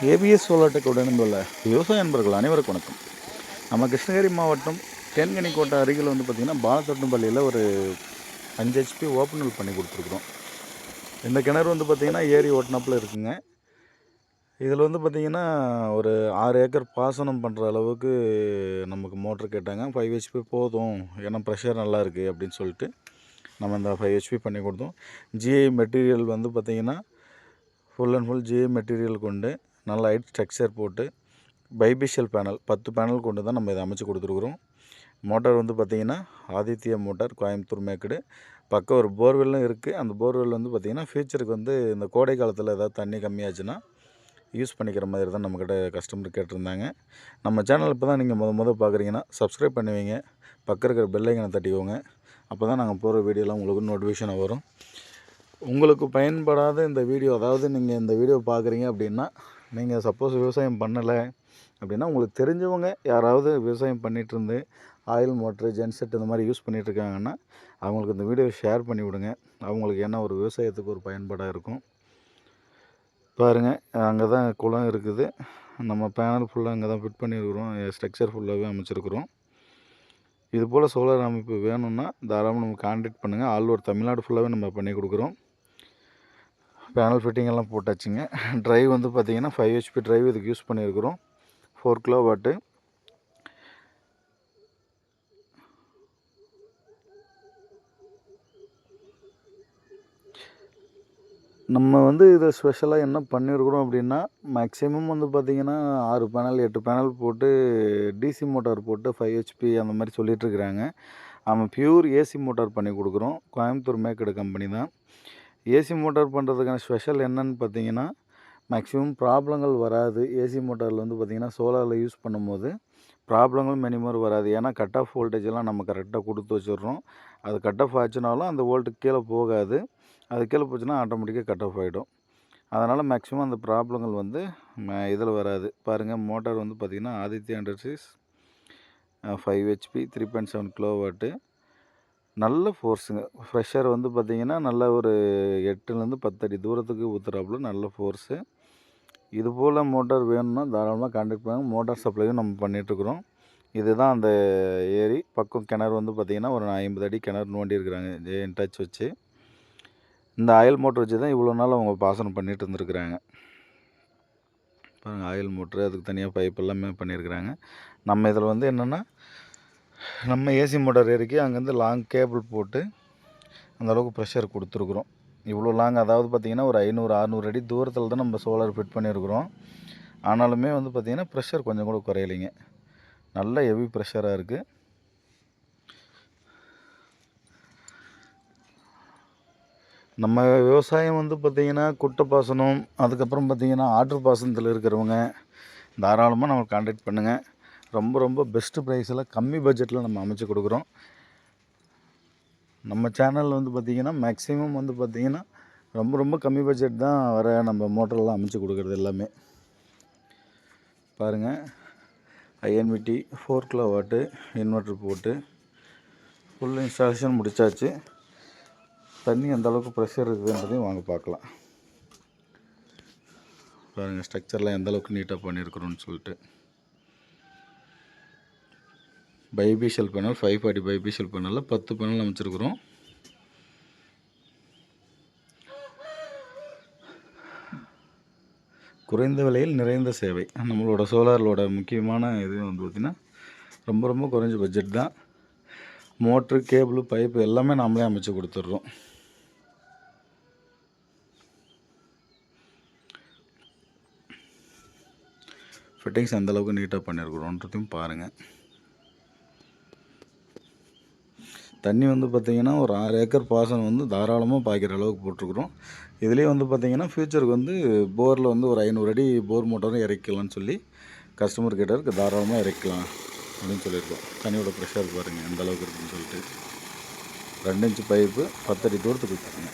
ABS solar tech உடன் உள்ள விவசாய நண்பர்கள் அனைவருக்கும் வணக்கம். நம்ம கிருஷ்ணகிரி மாவட்டம் தேன்கனிக்கோட்டை அருகில் பார்த்திங்கன்னா பாலத்தொட்டும்பள்ளியில் ஒரு 5 HP ஓப்பனல் பண்ணி கொடுத்துருக்குறோம். இந்த கிணறு பார்த்திங்கன்னா ஏரி ஓட்டினாப்பில் இருக்குங்க. இதில் பார்த்திங்கன்னா ஒரு 6 ஏக்கர் பாசனம் பண்ணுற அளவுக்கு நமக்கு மோட்ரு கேட்டாங்க. 5 HP போதும், ஏன்னா ப்ரெஷர் நல்லா இருக்குது அப்படின்னு சொல்லிட்டு நம்ம இந்த 5 HP பண்ணி கொடுத்தோம். ஜிஐ மெட்டீரியல் பார்த்திங்கன்னா full and full GI material கொண்டு நல்ல ஹைட் ஸ்ட்ரக்சர் போட்டு பைபிஷியல் பேனல் 10 பேனல் கொண்டு தான் நம்ம இதை அமைச்சு கொடுத்துருக்குறோம். மோட்டார் பார்த்திங்கன்னா ஆதித்யா மோட்டார், கோயம்புத்தூர் மேக்கடு. பக்கம் ஒரு போர்வெல்லும் இருக்குது. அந்த போர்வெல் பார்த்திங்கன்னா ஃபியூச்சருக்கு இந்த கோடை காலத்தில் ஏதாவது தண்ணி கம்மியாச்சுன்னா யூஸ் பண்ணிக்கிற மாதிரி தான் நம்மக்கிட்ட கஸ்டமர் கேட்டிருந்தாங்க. நம்ம சேனல் இப்போ தான் நீங்கள் முதல் பார்க்குறீங்கன்னா சப்ஸ்கிரைப் பண்ணுவீங்க, பக்கம் இருக்கிற பெல் ஐக்கனை தட்டிக்கோங்க. அப்போ தான் நாங்கள் போகிற வீடியோலாம் உங்களுக்கு நோட்டிஃபிகேஷன் வரும். உங்களுக்கு பயன்படாத இந்த வீடியோ, அதாவது நீங்கள் இந்த வீடியோ பார்க்குறீங்க அப்படின்னா, நீங்கள் சப்போஸ் விவசாயம் பண்ணலை அப்படின்னா, உங்களுக்கு தெரிஞ்சவங்க யாராவது விவசாயம் பண்ணிகிட்டு ஆயில் மோட்ரு, ஜென்செட் இந்த மாதிரி யூஸ் பண்ணிகிட்ருக்காங்கன்னா அவங்களுக்கு இந்த வீடியோ ஷேர் பண்ணி விடுங்க. அவங்களுக்கு என்ன ஒரு விவசாயத்துக்கு ஒரு பயன்பாடாக இருக்கும். பாருங்கள், அங்கே தான் குளம் இருக்குது. நம்ம பேனல் ஃபுல்லாக அங்கே தான் ஃபிட் பண்ணியிருக்கிறோம். ஸ்ட்ரக்சர் ஃபுல்லாகவே அமைச்சிருக்கிறோம். இது போல் சோலார் அமைப்பு வேணும்னா தாராளமாக நம்ம கான்டாக்ட் பண்ணுங்கள். ஆல் ஓவர் தமிழ்நாடு ஃபுல்லாகவே நம்ம பண்ணி கொடுக்குறோம். பேனல் ஃபிட்டிங் எல்லாம் போட்டாச்சுங்க. ட்ரைவ் பார்த்திங்கன்னா 5 HP ட்ரைவ் இதுக்கு யூஸ் பண்ணியிருக்கிறோம். 4 kW. நம்ம இதை ஸ்பெஷலாக என்ன பண்ணியிருக்கிறோம் அப்படின்னா, மேக்ஸிமம் பார்த்திங்கன்னா 6 பேனல் 8 பேனல் போட்டு டிசி மோட்டார் போட்டு 5 HP அந்த மாதிரி சொல்லிகிட்ருக்குறாங்க. அவன் பியூர் ஏசி மோட்டார் பண்ணி கொடுக்குறோம். கோயம்புத்தூர் மேக்கடு கம்பெனி தான். ஏசி மோட்டார் பண்ணுறதுக்கான ஸ்பெஷல் என்னன்னு பார்த்தீங்கன்னா, மேக்ஸிமம் ப்ராப்ளங்கள் வராது. ஏசி மோட்டாரில் பார்த்திங்கன்னா சோலாரில் யூஸ் பண்ணும்போது ப்ராப்ளங்கள் மினிமம் வராது. ஏன்னா கட் ஆஃப் வோல்டேஜெல்லாம் நம்ம கரெக்டாக கொடுத்து வச்சிடுறோம். அது கட் ஆஃப் ஆச்சுனாலும் அந்த வோல்ட்டுக்கு கீழே போகாது. அது கீழே போச்சுன்னா ஆட்டோமேட்டிக்காக கட் ஆஃப் ஆகிடும். அதனால் மேக்ஸிமம் அந்த ப்ராப்ளங்கள் இதில் வராது. பாருங்கள், மோட்டார் பார்த்திங்கன்னா ஆதித்யா இண்டஸ்ட்ரீஸ் 5 HP 3.7 kW. நல்ல ஃபோர்ஸுங்க. ப்ரெஷர் பார்த்திங்கன்னா நல்ல ஒரு 8லேருந்து 10 அடி தூரத்துக்கு ஊற்றுறாப்புல நல்ல ஃபோர்ஸு. இது போல் மோட்டார் வேணும்னா தாராளமாக கான்டாக்ட் பண்ணுங்கள். மோட்டார் சப்ளையும் நம்ம பண்ணிகிட்ருக்குறோம். இதுதான் அந்த ஏரி. பக்கம் கிணறு பார்த்திங்கன்னா ஒரு 50 அடி கிணறு நோண்டி இருக்கிறாங்க ஜெயின் டச் வச்சு. இந்த ஆயில் மோட்டர் வச்சு தான் இவ்வளோ நாள் அவங்க பாசனம் பண்ணிட்டு இருந்துருக்குறாங்க. பாருங்கள், ஆயில் மோட்ரு, அதுக்கு தனியாக பைப் எல்லாமே பண்ணியிருக்கிறாங்க. நம்ம இதில் என்னென்னா, நம்ம ஏசி மோட்டார் ஏறிக்கி அங்கேருந்து லாங் கேபிள் போட்டு அந்தளவுக்கு ப்ரெஷர் கொடுத்துருக்குறோம். இவ்வளோ லாங், அதாவது பார்த்திங்கன்னா ஒரு 500-600 அடி தூரத்தில் தான் நம்ம சோலார் ஃபிட் பண்ணியிருக்கிறோம். ஆனாலுமே பார்த்திங்கன்னா ப்ரெஷர் கொஞ்சம் கூட குறையலைங்க. நல்ல ஹெவி ப்ரெஷராக இருக்குது. நம்ம விவசாயம் பார்த்திங்கன்னா குட்டை பாசனம், அதுக்கப்புறம் பார்த்திங்கன்னா ஆற்று பாசனத்தில் இருக்கிறவங்க தாராளமாக நம்ம கான்டாக்ட் பண்ணுங்கள். ரொம்ப ரொம்ப பெஸ்ட்டு ப்ரைஸில் கம்மி பட்ஜெட்டில் நம்ம அமைச்சு கொடுக்குறோம். நம்ம சேனலில் பார்த்திங்கன்னா மேக்ஸிமம் பார்த்திங்கன்னா ரொம்ப ரொம்ப கம்மி பட்ஜெட் தான் வர நம்ம மோட்டரெலாம் அமைச்சு கொடுக்குறது எல்லாமே. பாருங்கள், INVT 4 kW இன்வெர்ட்ரு போட்டு ஃபுல் இன்ஸ்டாலேஷன் முடித்தாச்சு. தண்ணி அந்த அளவுக்கு ப்ரெஷர் இருக்குதுன்றதையும் வாங்க பார்க்கலாம். பாருங்கள், ஸ்ட்ரக்சர்லாம் எந்த அளவுக்கு நீட்டாக பண்ணியிருக்கிறோன்னு சொல்லிட்டு. பைபிஷியல் பேனல் 540 பைபிஷியல் பேனலில் 10 பேனல் அமைச்சிருக்கிறோம். குறைந்த விலையில் நிறைந்த சேவை. நம்மளோட சோலாரோட முக்கியமான இது பார்த்திங்கன்னா ரொம்ப ரொம்ப குறைஞ்ச பட்ஜெட் தான். மோட்ரு, கேபிள், பைப்பு எல்லாமே நாமளே அமைச்சு கொடுத்துட்றோம். ஃபிட்டிங்ஸ் அந்தளவுக்கு நீட்டாக பண்ணியிருக்கிறோன்றதையும் பாருங்கள். தண்ணி பார்த்திங்கன்னா ஒரு 6 ஏக்கர் பாசனம் தாராளமாக பாய்க்கிற அளவுக்கு போட்டிருக்குறோம். இதுலேயே பார்த்திங்கன்னா ஃப்யூச்சருக்கு போரில் ஒரு 500 அடி போர் மோட்டரும் இறக்கலான்னு சொல்லி கஸ்டமர் கிட்ட தாராளமாக இறக்கலாம் அப்படின்னு சொல்லியிருக்கோம். தண்ணியோட ப்ரெஷர் பாருங்கள் எந்த அளவுக்கு இருக்குதுன்னு சொல்லிட்டு. 2 இன்ச்சு பைப்பு 10 அடி தூரத்துக்கு கொடுத்துருங்க.